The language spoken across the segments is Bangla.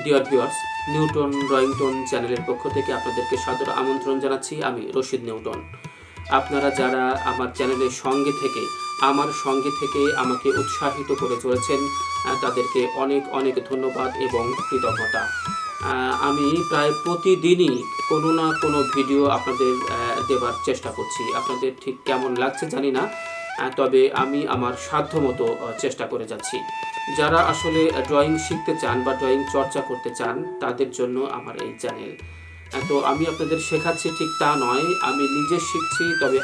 Dear viewers, Newton drawing tone চ্যানেলের পক্ষ থেকে আপনাদেরকে সাদর আমন্ত্রণ জানাচ্ছি। আমি রশিদ নিউটন। আপনারা যারা আমার চ্যানেলের সঙ্গে থেকে আমাকে উৎসাহিত করে চলেছেন, তাদেরকে অনেক অনেক ধন্যবাদ এবং কৃতজ্ঞতা। আমি প্রায় প্রতিদিনই কোনো না কোনো ভিডিও আপনাদের দেবার চেষ্টা করছি। আপনাদের ঠিক কেমন লাগছে জানি না, তবে আমি আমার সাধ্যমতো চেষ্টা করে যাচ্ছি। যারা আসলে ড্রয়িং শিখতে চান বা ড্রয়িং চর্চা করতে চান, তাদের জন্য আমার এই চ্যানেল। তো আমি আপনাদের শেখাচ্ছি ঠিক তা নয়, আমি নিজে শিখছি, তবে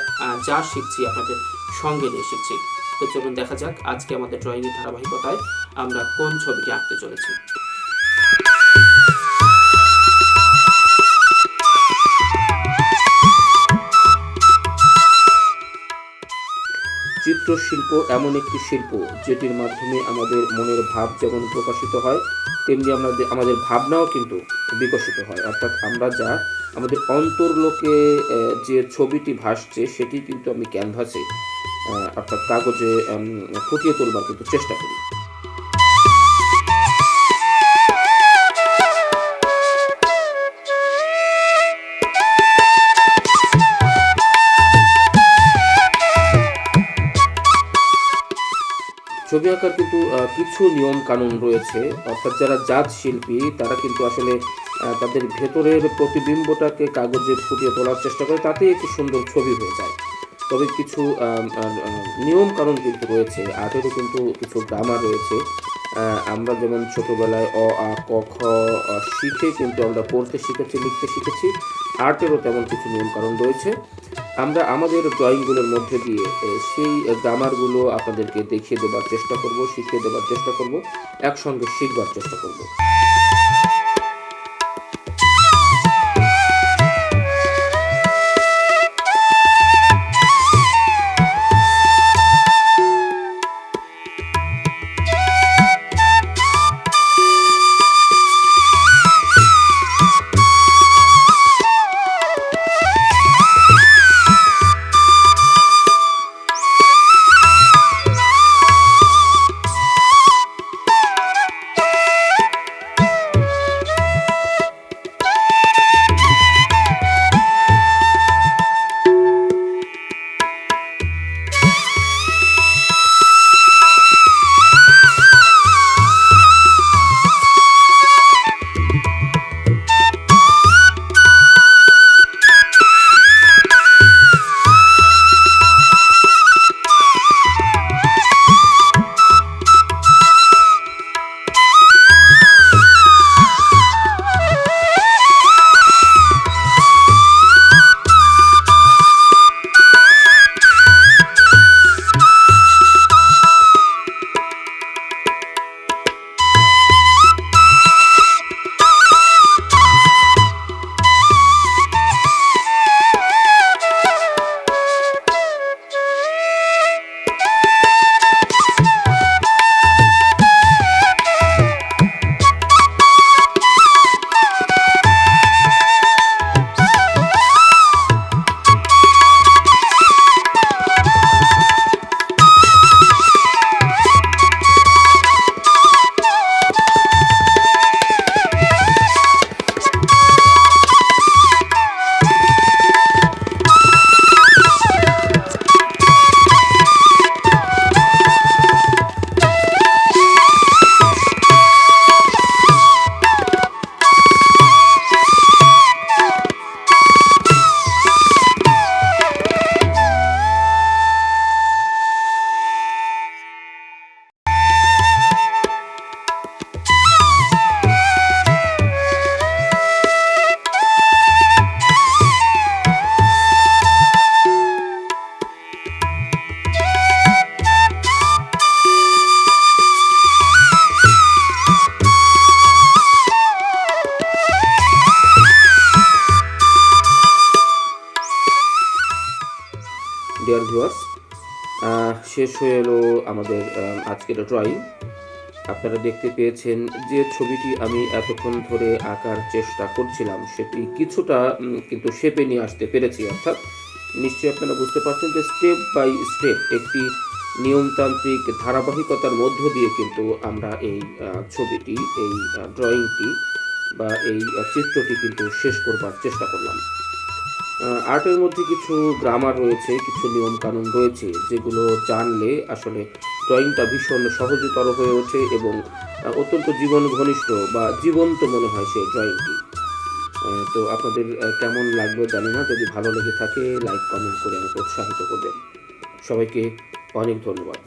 যা শিখছি আপনাদের সঙ্গে নিয়ে শিখছি। তো চলুন দেখা যাক আজকে আমাদের ড্রয়িংয়ের ধারাবাহিকতায় আমরা কোন ছবিটি আঁকতে চলেছি। চিত্রশিল্প এমন একটি শিল্প যেটির মাধ্যমে আমাদের মনের ভাব যেমন প্রকাশিত হয়, তেমনি আমাদের ভাবনাও কিন্তু বিকশিত হয়। অর্থাৎ আমরা আমাদের অন্তর্লোকে যে ছবিটি ভাসছে সেটি কিন্তু আমি ক্যানভাসে অর্থাৎ কাগজে ফুটিয়ে তোলবার কিন্তু চেষ্টা করি। ছবি আঁকার কিন্তু কিছু নিয়ম কানুন রয়েছে। অর্থাৎ যারা জাত শিল্পী তারা কিন্তু আসলে তাদের ভেতরের প্রতিবিম্বটাকে কাগজে ফুটিয়ে তোলার চেষ্টা করে, তাতেই একটি সুন্দর ছবি হয়ে যায়। তবে কিছু নিয়ম কানুন কিন্তু রয়েছে, আর্টেরও কিন্তু কিছু গ্রামার রয়েছে। আমরা যেমন ছোটোবেলায় অ আ ক খ শিখে কিন্তু আমরা পড়তে শিখেছি, লিখতে শিখেছি, আর্টেরও তেমন কিছু নিয়ম কানুন রয়েছে। আমরা আমাদের ড্রয়িংগুলোর মধ্যে দিয়ে সেই গ্রামারগুলো আপনাদেরকে দেখিয়ে দেবার চেষ্টা করব, শিখিয়ে দেবার চেষ্টা করব, একসঙ্গে শিখবার চেষ্টা করব। ডিয়ার ভিউয়ার্স, শেষ হয়ে এলো আমাদের আজকের ড্রয়িং। আপনারা দেখতে পেয়েছেন যে ছবিটি আমি এতক্ষণ ধরে আঁকার চেষ্টা করছিলাম সেটি কিছুটা কিন্তু শেপে নিয়ে আসতে পেরেছি। অর্থাৎ নিশ্চয়ই আপনারা বুঝতে পারছেন যে স্টেপ বাই স্টেপ একটি নিয়মতান্ত্রিক ধারাবাহিকতার মধ্য দিয়ে কিন্তু আমরা এই ছবিটি, এই ড্রয়িংটি বা এই চিত্রটি কিন্তু শেষ করবার চেষ্টা করলাম। আর্টের মধ্যে কিছু গ্রামার রয়েছে, কিছু নিয়মকানুন রয়েছে, যেগুলো জানলে আসলে ড্রয়িংটা ভীষণ সহজতর হয়ে ওঠে এবং অত্যন্ত জীবন ঘনিষ্ঠ বা জীবন্ত মনে হয় সেই ড্রয়িংটি। তো আপনাদের কেমন লাগলো জানি না। যদি ভালো লেগে থাকে লাইক কমেন্ট করে আমাকে উৎসাহিত করবেন। সবাইকে অনেক ধন্যবাদ।